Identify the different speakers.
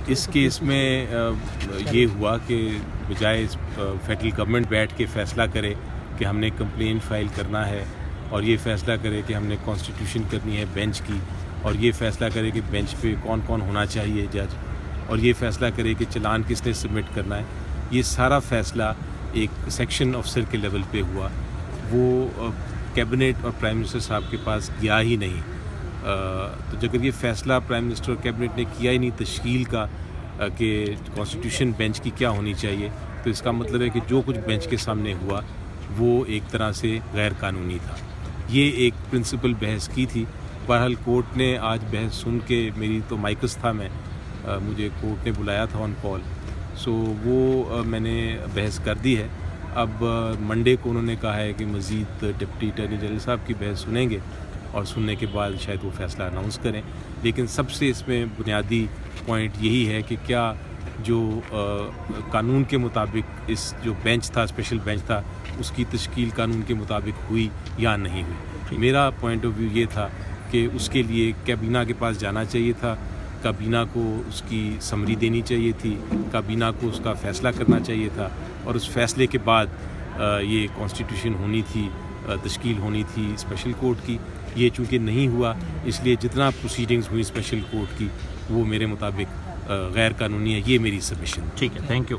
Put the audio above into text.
Speaker 1: اس case میں یہ ہوا کہ بجائے فیڈرل گورنمنٹ بیٹھ کے فیصلہ کرے کہ ہم نے کمپلین فائل کرنا ہے، اور یہ فیصلہ کرے کہ ہم نے کانسٹیٹیوشن کرنی ہے بینچ کی، اور یہ فیصلہ کرے کہ بینچ پہ کون کون ہونا چاہیے جج، اور یہ فیصلہ کرے کہ چلان کس نے سبمٹ کرنا ہے، یہ سارا فیصلہ ایک سیکشن آفیسر کے لیول پہ ہوا، وہ کیبنٹ اور پرائم منسٹر صاحب کے پاس گیا ہی نہیں۔ تو اگر یہ فیصلہ پرائم منسٹر اور کیبنٹ نے کیا ہی نہیں تشکیل کا کہ کانسٹیٹیوشن بینچ کی کیا ہونی چاہیے، تو اس کا مطلب ہے کہ جو کچھ بینچ کے سامنے ہوا وہ ایک طرح سے غیر قانونی تھا۔ یہ ایک پرنسپل بحث کی تھی۔ بہرحال کورٹ نے آج بحث سن کے، میری تو مائکس تھا، مجھے کورٹ نے بلایا تھا آن کال، سو وہ میں نے بحث کر دی ہے۔ اب منڈے کو انہوں نے کہا ہے کہ مزید ڈپٹی اٹارنی جنرل صاحب کی بحث سنیں گے، اور سننے کے بعد شاید وہ فیصلہ اناؤنس کریں۔ لیکن سب سے اس میں بنیادی پوائنٹ یہی ہے کہ کیا جو قانون کے مطابق اس جو بینچ تھا، اسپیشل بینچ تھا، اس کی تشکیل قانون کے مطابق ہوئی یا نہیں ہوئی۔ میرا پوائنٹ آف ویو یہ تھا کہ اس کے لیے کابینہ کے پاس جانا چاہیے تھا، کابینہ کو اس کی سمری دینی چاہیے تھی، کابینہ کو اس کا فیصلہ کرنا چاہیے تھا، اور اس فیصلے کے بعد یہ کانسٹیٹیوشن ہونی تھی، تشکیل ہونی تھی اسپیشل کورٹ کی۔ یہ چونکہ نہیں ہوا، اس لیے جتنا پروسیڈنگز ہوئی اسپیشل کورٹ کی وہ میرے مطابق غیر قانونی ہے۔ یہ میری سبمیشن۔
Speaker 2: ٹھیک ہے، تھینک یو۔